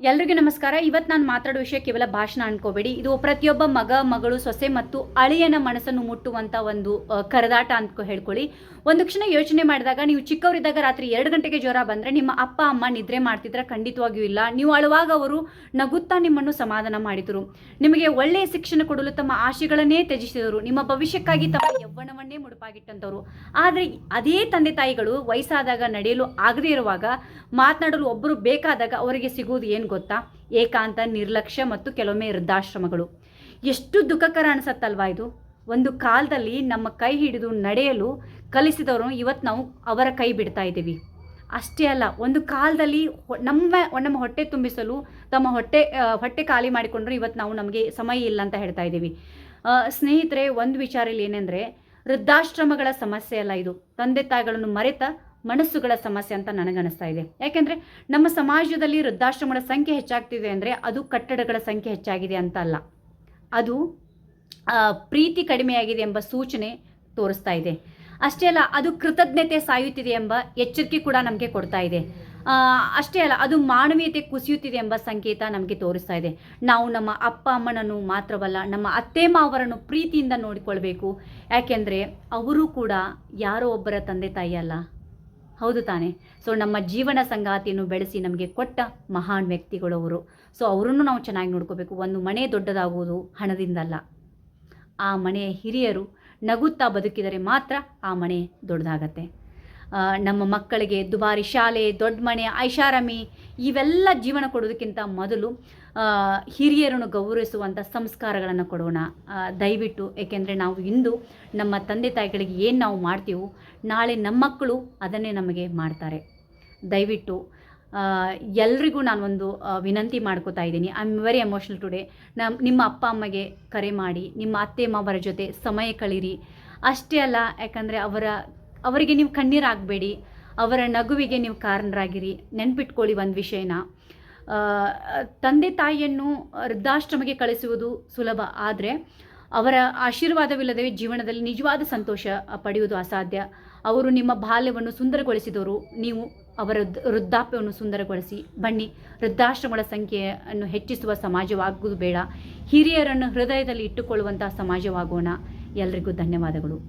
ಎಲ್ರಿಗೂ ನಮಸ್ಕಾರ. ಇವತ್ತು ನಾನು ಮಾತಾಡೋ ವಿಷಯ ಕೇವಲ ಭಾಷಣ ಅನ್ಕೋಬೇಡಿ. ಇದು ಪ್ರತಿಯೊಬ್ಬ ಮಗ, ಮಗಳು, ಸೊಸೆ ಮತ್ತು ಅಳಿಯನ ಮನಸ್ಸನ್ನು ಮುಟ್ಟುವಂಥ ಒಂದು ಕರದಾಟ ಅಂತ ಹೇಳ್ಕೊಳ್ಳಿ. ಒಂದು ಕ್ಷಣ ಯೋಚನೆ ಮಾಡಿದಾಗ, ನೀವು ಚಿಕ್ಕವರಿದ್ದಾಗ ರಾತ್ರಿ 2 ಗಂಟೆಗೆ ಜ್ವರ ಬಂದರೆ ನಿಮ್ಮ ಅಪ್ಪ ಅಮ್ಮ ನಿದ್ರೆ ಮಾಡ್ತಿದ್ರೆ? ಖಂಡಿತವಾಗಿಯೂ ಇಲ್ಲ. ನೀವು ಅಳುವಾಗ ಅವರು ನಗುತ್ತಾ ನಿಮ್ಮನ್ನು ಸಮಾಧಾನ ಮಾಡಿದರು. ನಿಮಗೆ ಒಳ್ಳೆಯ ಶಿಕ್ಷಣ ಕೊಡಲು ತಮ್ಮ ಆಶೆಗಳನ್ನೇ ತ್ಯಜಿಸಿದರು. ನಿಮ್ಮ ಭವಿಷ್ಯಕ್ಕಾಗಿ ತಮ್ಮ ಯೌವನವನ್ನೇ ಮುಡುಪಾಗಿಟ್ಟಂಥವ್ರು. ಆದರೆ ಅದೇ ತಂದೆ ತಾಯಿಗಳು ವಯಸ್ಸಾದಾಗ, ನಡೆಯಲು ಆಗದೇ ಇರುವಾಗ, ಮಾತನಾಡಲು ಒಬ್ಬರು ಬೇಕಾದಾಗ ಅವರಿಗೆ ಸಿಗುವುದು ಏನು ಗೊತ್ತಾ? ಏಕಾಂತ, ನಿರ್ಲಕ್ಷ್ಯ ಮತ್ತು ಕೆಲವೊಮ್ಮೆ ವೃದ್ಧಾಶ್ರಮಗಳು. ಎಷ್ಟು ದುಃಖಕರ ಅನಿಸತ್ತಲ್ವಾ ಇದು? ಒಂದು ಕಾಲದಲ್ಲಿ ನಮ್ಮ ಕೈ ಹಿಡಿದು ನಡೆಯಲು ಕಲಿಸಿದವರು ಇವತ್ತು ನಾವು ಅವರ ಕೈ ಬಿಡ್ತಾ ಇದ್ದೀವಿ. ಅಷ್ಟೇ ಅಲ್ಲ, ಒಂದು ಕಾಲದಲ್ಲಿ ನಮ್ಮ ಹೊಟ್ಟೆ ತುಂಬಿಸಲು ತಮ್ಮ ಹೊಟ್ಟೆ ಖಾಲಿ ಮಾಡಿಕೊಂಡ್ರು ಇವತ್ತು ನಮಗೆ ಸಮಯ ಇಲ್ಲ ಅಂತ ಹೇಳ್ತಾ ಇದ್ದೀವಿ. ಸ್ನೇಹಿತರೆ, ಒಂದು ವಿಚಾರಲ್ಲಿ ಏನೆಂದರೆ, ವೃದ್ಧಾಶ್ರಮಗಳ ಸಮಸ್ಯೆ ಅಲ್ಲ ಇದು, ತಂದೆ ತಾಯಿಗಳನ್ನು ಮರೆತ ಮನಸ್ಸುಗಳ ಸಮಸ್ಯೆ ಅಂತ ನನಗನ್ನಿಸ್ತಾ ಇದೆ. ಯಾಕೆಂದರೆ ನಮ್ಮ ಸಮಾಜದಲ್ಲಿ ವೃದ್ಧಾಶ್ರಮಗಳ ಸಂಖ್ಯೆ ಹೆಚ್ಚಾಗ್ತಿದೆ ಅಂದರೆ ಅದು ಕಟ್ಟಡಗಳ ಸಂಖ್ಯೆ ಹೆಚ್ಚಾಗಿದೆ ಅಂತ ಅಲ್ಲ, ಅದು ಪ್ರೀತಿ ಕಡಿಮೆಯಾಗಿದೆ ಎಂಬ ಸೂಚನೆ ತೋರಿಸ್ತಾ ಇದೆ. ಅಷ್ಟೇ ಅಲ್ಲ, ಅದು ಕೃತಜ್ಞತೆ ಸಾಯುತ್ತಿದೆ ಎಂಬ ಎಚ್ಚರಿಕೆ ಕೂಡ ನಮಗೆ ಕೊಡ್ತಾ ಇದೆ. ಅಷ್ಟೇ ಅಲ್ಲ, ಅದು ಮಾನವೀಯತೆ ಕುಸಿಯುತ್ತಿದೆ ಎಂಬ ಸಂಕೇತ ನಮಗೆ ತೋರಿಸ್ತಾ ಇದೆ. ನಾವು ನಮ್ಮ ಅಪ್ಪ ಅಮ್ಮನನ್ನು ಮಾತ್ರವಲ್ಲ, ನಮ್ಮ ಅತ್ತೆ ಮಾವರನ್ನು ಪ್ರೀತಿಯಿಂದ ನೋಡಿಕೊಳ್ಬೇಕು. ಯಾಕೆಂದರೆ ಅವರು ಕೂಡ ಯಾರೋ ಒಬ್ಬರ ತಂದೆ ತಾಯಿ ಅಲ್ಲ, ಹೌದು ತಾನೆ? ಸೊ ನಮ್ಮ ಜೀವನ ಸಂಗಾತಿಯನ್ನು ಬೆಳೆಸಿ ನಮಗೆ ಕೊಟ್ಟ ಮಹಾನ್ ವ್ಯಕ್ತಿಗಳು ಅವರು. ಸೊ ಅವರನ್ನು ನಾವು ಚೆನ್ನಾಗಿ ನೋಡ್ಕೋಬೇಕು. ಒಂದು ಮನೆ ದೊಡ್ಡದಾಗುವುದು ಹಣದಿಂದಲ್ಲ, ಆ ಮನೆಯ ಹಿರಿಯರು ನಗುತ್ತಾ ಬದುಕಿದರೆ ಮಾತ್ರ ಆ ಮನೆ ದೊಡ್ಡದಾಗತ್ತೆ. ನಮ್ಮ ಮಕ್ಕಳಿಗೆ ದುಬಾರಿ ಶಾಲೆ, ದೊಡ್ಡ ಮನೆ, ಐಷಾರಾಮಿ ಇವೆಲ್ಲ ಜೀವನ ಕೊಡೋದಕ್ಕಿಂತ ಮೊದಲು ಹಿರಿಯರನ್ನು ಗೌರವಿಸುವಂಥ ಸಂಸ್ಕಾರಗಳನ್ನು ಕೊಡೋಣ ದಯವಿಟ್ಟು. ಏಕೆಂದರೆ ನಾವು ಇಂದು ನಮ್ಮ ತಂದೆ ತಾಯಿಗಳಿಗೆ ಏನು ನಾವು ಮಾಡ್ತೀವೋ, ನಾಳೆ ನಮ್ಮ ಮಕ್ಕಳು ಅದನ್ನೇ ನಮಗೆ ಮಾಡ್ತಾರೆ. ದಯವಿಟ್ಟು ಎಲ್ರಿಗೂ ನಾನೊಂದು ವಿನಂತಿ ಮಾಡ್ಕೋತಾ ಇದ್ದೀನಿ. I am very emotional today. ನಿಮ್ಮ ಅಪ್ಪ ಅಮ್ಮಗೆ ಕರೆ ಮಾಡಿ, ನಿಮ್ಮ ಅತ್ತೆ ಮಾವರ ಜೊತೆ ಸಮಯ ಕಳೀರಿ. ಅಷ್ಟೇ ಅಲ್ಲ, ಯಾಕಂದರೆ ಅವರಿಗೆ ನೀವು ಕಣ್ಣೀರಾಗಬೇಡಿ, ಅವರ ನಗುವಿಗೆ ನೀವು ಕಾರಣರಾಗಿರಿ. ನೆನ್ಪಿಟ್ಕೊಳ್ಳಿ ಒಂದು ವಿಷಯನ, ತಂದೆ ತಾಯಿಯನ್ನು ವೃದ್ಧಾಶ್ರಮಕ್ಕೆ ಕಳಿಸುವುದು ಸುಲಭ, ಆದರೆ ಅವರ ಆಶೀರ್ವಾದವಿಲ್ಲದೆ ಜೀವನದಲ್ಲಿ ನಿಜವಾದ ಸಂತೋಷ ಪಡೆಯುವುದು ಅಸಾಧ್ಯ. ಅವರು ನಿಮ್ಮ ಬಾಲ್ಯವನ್ನು ಸುಂದರಗೊಳಿಸಿದವರು, ನೀವು ಅವರ ವೃದ್ಧಾಪ್ಯವನ್ನು ಸುಂದರಗೊಳಿಸಿ. ಬನ್ನಿ, ವೃದ್ಧಾಶ್ರಮಗಳ ಸಂಖ್ಯೆಯನ್ನು ಹೆಚ್ಚಿಸುವ ಸಮಾಜವಾಗುವುದು ಬೇಡ, ಹಿರಿಯರನ್ನು ಹೃದಯದಲ್ಲಿ ಇಟ್ಟುಕೊಳ್ಳುವಂಥ ಸಮಾಜವಾಗೋಣ. ಎಲ್ರಿಗೂ ಧನ್ಯವಾದಗಳು.